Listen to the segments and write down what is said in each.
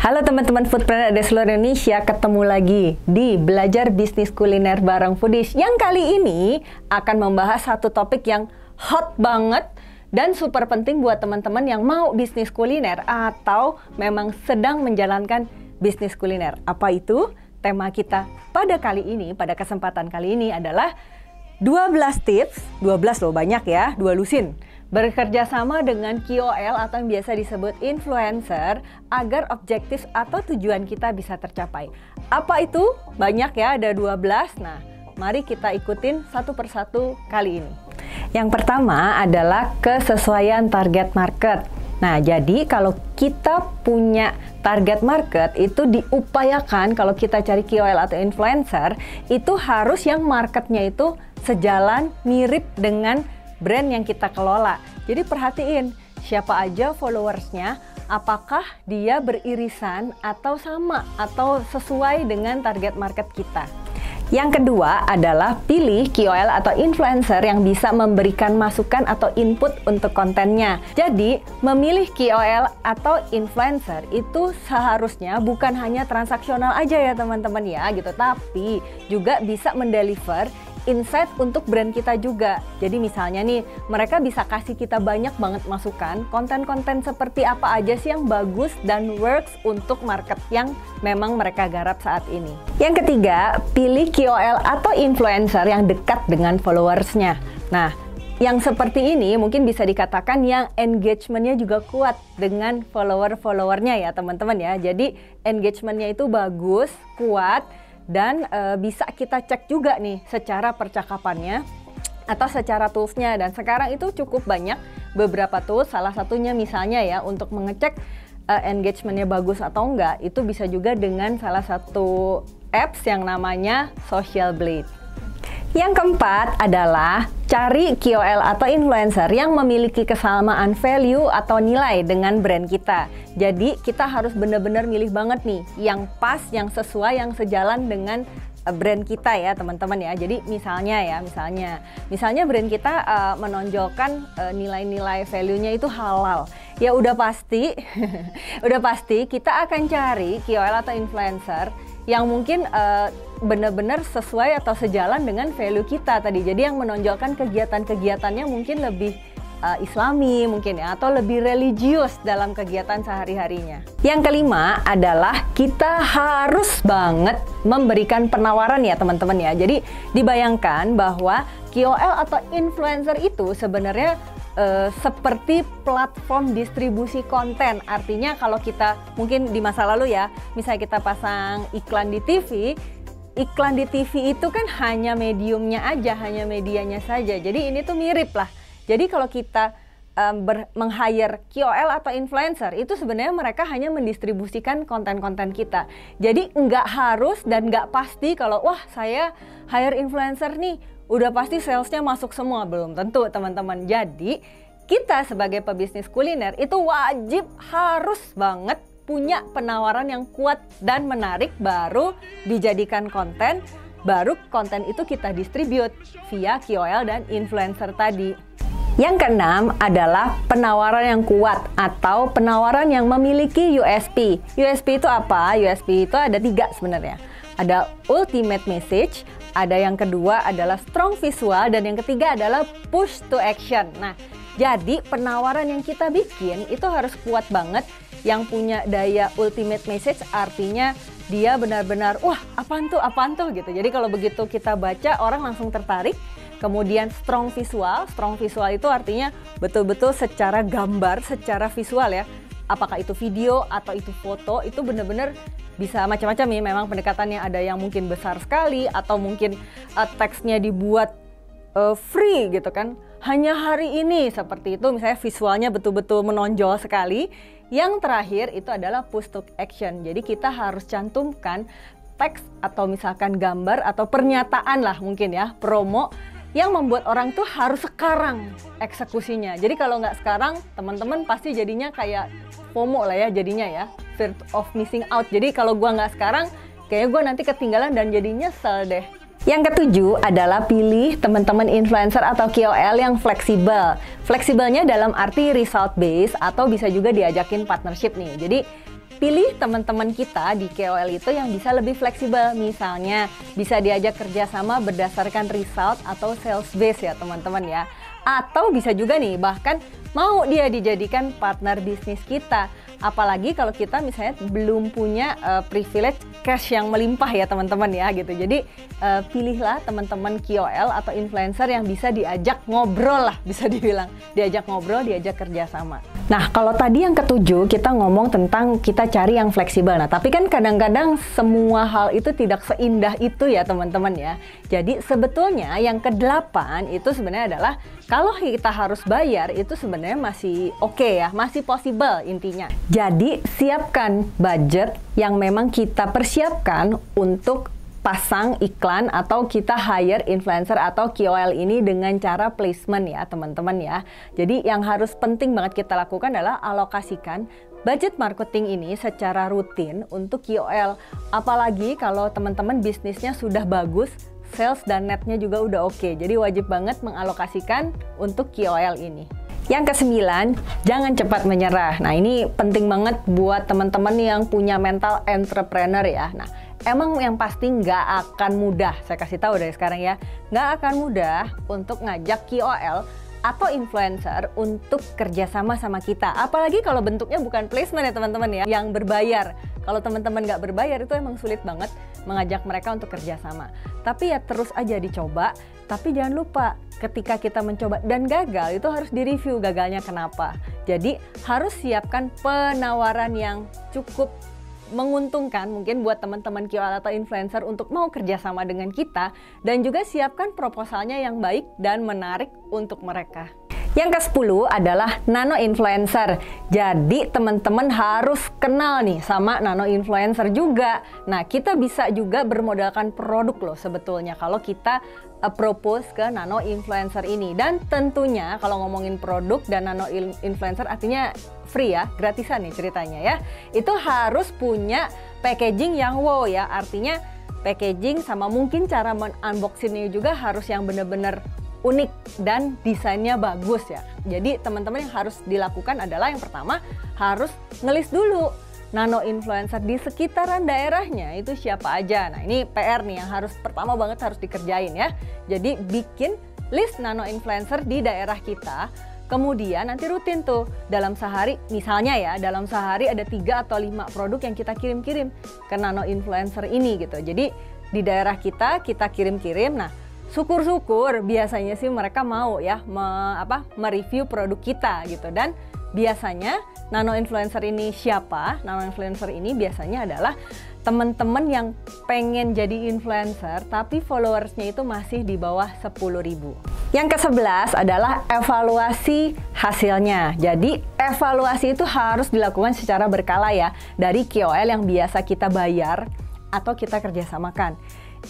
Halo teman-teman Foodpreneur di seluruh Indonesia, ketemu lagi di Belajar Bisnis Kuliner bareng Foodies yang kali ini akan membahas satu topik yang hot banget dan super penting buat teman-teman yang mau bisnis kuliner atau memang sedang menjalankan bisnis kuliner. Apa itu? Tema kita pada kali ini, pada kesempatan kali ini adalah 12 tips, 12 loh banyak ya, 2 lusin. Bekerja sama dengan KOL atau yang biasa disebut influencer agar objektif atau tujuan kita bisa tercapai. Apa itu? Banyak ya, ada 12. Nah, mari kita ikutin satu persatu kali ini. Yang pertama adalah kesesuaian target market. Nah, jadi kalau kita punya target market itu diupayakan kalau kita cari KOL atau influencer itu harus yang marketnya itu sejalan mirip dengan brand yang kita kelola. Jadi perhatiin siapa aja followersnya, apakah dia beririsan atau sama atau sesuai dengan target market kita. Yang kedua adalah pilih KOL atau influencer yang bisa memberikan masukan atau input untuk kontennya. Jadi memilih KOL atau influencer itu seharusnya bukan hanya transaksional aja ya teman-teman ya gitu, tapi juga bisa mendeliver insight untuk brand kita juga. Jadi misalnya nih, mereka bisa kasih kita banyak banget masukan, konten-konten seperti apa aja sih yang bagus dan works untuk market yang memang mereka garap saat ini. Yang ketiga, pilih KOL atau influencer yang dekat dengan followersnya. Nah, yang seperti ini mungkin bisa dikatakan yang engagementnya juga kuat dengan follower-followernya ya teman-teman ya. Jadi engagementnya itu bagus, kuat, dan bisa kita cek juga nih secara percakapannya atau secara toolsnya. Dan sekarang itu cukup banyak beberapa tools, salah satunya misalnya ya untuk mengecek engagementnya bagus atau enggak, itu bisa juga dengan salah satu apps yang namanya Social Blade. Yang keempat adalah cari KOL atau influencer yang memiliki kesamaan value atau nilai dengan brand kita. Jadi kita harus benar-benar milih banget nih yang pas, yang sesuai, yang sejalan dengan brand kita ya teman-teman ya. Jadi misalnya brand kita menonjolkan nilai-nilai value-nya itu halal. Ya udah pasti udah pasti kita akan cari KOL atau influencer yang mungkin benar-benar sesuai atau sejalan dengan value kita tadi. Jadi yang menonjolkan kegiatan-kegiatannya mungkin lebih Islami mungkin ya, atau lebih religius dalam kegiatan sehari-harinya. Yang kelima adalah kita harus banget memberikan penawaran ya teman-teman ya. Jadi dibayangkan bahwa KOL atau influencer itu sebenarnya seperti platform distribusi konten. Artinya kalau kita mungkin di masa lalu ya, misalnya kita pasang iklan di TV itu kan hanya mediumnya aja, hanya medianya saja. Jadi ini tuh mirip lah. Jadi kalau kita meng-hire KOL atau influencer itu sebenarnya mereka hanya mendistribusikan konten-konten kita. Jadi nggak harus dan nggak pasti kalau wah saya hire influencer nih udah pasti salesnya masuk semua, belum tentu teman-teman. Jadi kita sebagai pebisnis kuliner itu wajib harus banget punya penawaran yang kuat dan menarik, baru dijadikan konten, baru konten itu kita distribute via KOL dan influencer tadi. Yang keenam adalah penawaran yang kuat atau penawaran yang memiliki USP. USP itu apa? USP itu ada 3 sebenarnya. Ada ultimate message, ada yang kedua adalah strong visual, dan yang ketiga adalah push to action. Nah, jadi penawaran yang kita bikin itu harus kuat banget, yang punya daya ultimate message artinya dia benar-benar wah apaan tuh gitu. Jadi kalau begitu kita baca orang langsung tertarik. Kemudian strong visual itu artinya betul-betul secara gambar, secara visual ya. Apakah itu video atau itu foto, itu benar-benar bisa macam-macam ya. Memang pendekatannya ada yang mungkin besar sekali atau mungkin teksnya dibuat free gitu kan. Hanya hari ini seperti itu, misalnya visualnya betul-betul menonjol sekali. Yang terakhir itu adalah push to action. Jadi kita harus cantumkan teks atau misalkan gambar atau pernyataan lah mungkin ya, promo yang membuat orang tuh harus sekarang eksekusinya. Jadi kalau nggak sekarang, teman-teman pasti jadinya kayak FOMO lah ya jadinya ya, fear of missing out. Jadi kalau gua nggak sekarang, kayaknya gua nanti ketinggalan dan jadinya nyesel deh. Yang ketujuh adalah pilih teman-teman influencer atau KOL yang fleksibel. Fleksibelnya dalam arti result based atau bisa juga diajakin partnership nih. Jadi pilih teman-teman kita di KOL itu yang bisa lebih fleksibel. Misalnya bisa diajak kerjasama berdasarkan result atau sales base ya teman-teman ya. Atau bisa juga nih bahkan mau dia dijadikan partner bisnis kita. Apalagi kalau kita misalnya belum punya privilege cash yang melimpah ya teman-teman ya gitu. Jadi pilihlah teman-teman KOL atau influencer yang bisa diajak ngobrol lah, bisa dibilang. Diajak ngobrol, diajak kerjasama. Nah kalau tadi yang ketujuh kita ngomong tentang kita cari yang fleksibel. Nah tapi kan kadang-kadang semua hal itu tidak seindah itu ya teman-teman ya. Jadi sebetulnya yang ke-8 itu sebenarnya adalah kalau kita harus bayar itu sebenarnya masih oke ya, masih possible intinya. Jadi siapkan budget yang memang kita persiapkan untuk pasang iklan atau kita hire influencer atau KOL ini dengan cara placement ya teman-teman ya. Jadi yang harus penting banget kita lakukan adalah alokasikan budget marketing ini secara rutin untuk KOL. Apalagi kalau teman-teman bisnisnya sudah bagus, sales dan netnya juga udah oke. Jadi wajib banget mengalokasikan untuk KOL ini. Yang ke-9, jangan cepat menyerah. Nah ini penting banget buat teman-teman yang punya mental entrepreneur ya. Nah emang yang pasti nggak akan mudah, saya kasih tahu dari sekarang ya, nggak akan mudah untuk ngajak KOL atau influencer untuk kerjasama sama kita. Apalagi kalau bentuknya bukan placement ya teman-teman ya, yang berbayar. Kalau teman-teman nggak berbayar itu emang sulit banget mengajak mereka untuk kerjasama. Tapi ya terus aja dicoba, tapi jangan lupa ketika kita mencoba dan gagal itu harus direview gagalnya kenapa. Jadi harus siapkan penawaran yang cukup menguntungkan mungkin buat teman-teman KOL atau influencer untuk mau kerjasama dengan kita, dan juga siapkan proposalnya yang baik dan menarik untuk mereka. Yang ke-10 adalah nano influencer. Jadi teman-teman harus kenal nih sama nano influencer juga. Nah kita bisa juga bermodalkan produk loh sebetulnya kalau kita propose ke nano influencer ini. Dan tentunya kalau ngomongin produk dan nano influencer artinya free ya, gratisan nih ceritanya ya. Itu harus punya packaging yang wow ya, artinya packaging sama mungkin cara men-unboxingnya juga harus yang bener-bener unik dan desainnya bagus ya. Jadi teman-teman yang harus dilakukan adalah yang pertama harus ngelis dulu nano influencer di sekitaran daerahnya itu siapa aja. Nah ini PR nih yang harus pertama banget harus dikerjain ya. Jadi bikin list nano influencer di daerah kita. Kemudian nanti rutin tuh dalam sehari, misalnya ya dalam sehari ada 3 atau 5 produk yang kita kirim-kirim ke nano influencer ini gitu. Jadi di daerah kita kirim-kirim. Nah syukur-syukur biasanya sih mereka mau ya mereview produk kita gitu. Dan biasanya nano influencer ini siapa? Nano influencer ini biasanya adalah teman-teman yang pengen jadi influencer tapi followersnya itu masih di bawah 10.000. Yang ke-11 adalah evaluasi hasilnya. Jadi evaluasi itu harus dilakukan secara berkala ya, dari KOL yang biasa kita bayar atau kita kerjasamakan.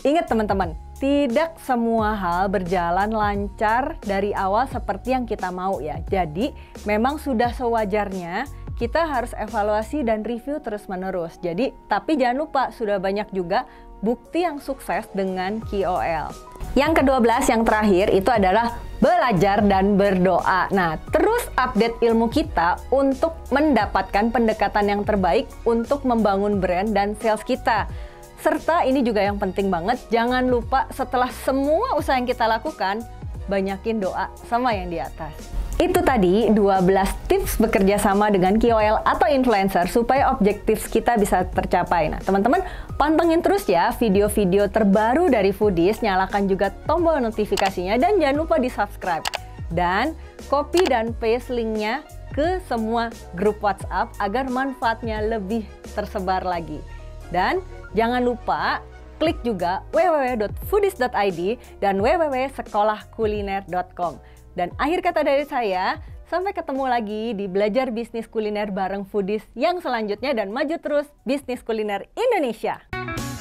Ingat teman-teman, tidak semua hal berjalan lancar dari awal seperti yang kita mau ya. Jadi memang sudah sewajarnya kita harus evaluasi dan review terus-menerus. Jadi tapi jangan lupa sudah banyak juga bukti yang sukses dengan KOL. Yang ke-12 yang terakhir itu adalah belajar dan berdoa. Nah, terus update ilmu kita untuk mendapatkan pendekatan yang terbaik untuk membangun brand dan sales kita. Serta ini juga yang penting banget, jangan lupa setelah semua usaha yang kita lakukan, banyakin doa sama yang di atas. Itu tadi 12 tips bekerja sama dengan KOL atau influencer supaya objektif kita bisa tercapai. Nah teman-teman pantengin terus ya video-video terbaru dari Foodies, nyalakan juga tombol notifikasinya dan jangan lupa di subscribe. Dan copy dan paste linknya ke semua grup WhatsApp agar manfaatnya lebih tersebar lagi. Dan jangan lupa klik juga www.foodies.id dan www.sekolahkuliner.com. Dan akhir kata dari saya, sampai ketemu lagi di Belajar Bisnis Kuliner bareng Foodies yang selanjutnya dan maju terus bisnis kuliner Indonesia.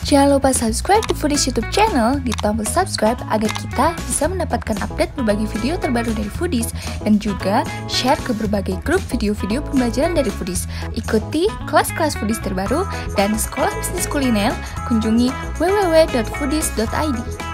Jangan lupa subscribe di Foodies YouTube channel di tombol subscribe agar kita bisa mendapatkan update berbagai video terbaru dari Foodies dan juga share ke berbagai grup video-video pembelajaran dari Foodies. Ikuti kelas-kelas Foodies terbaru dan sekolah bisnis kuliner, kunjungi www.foodies.id.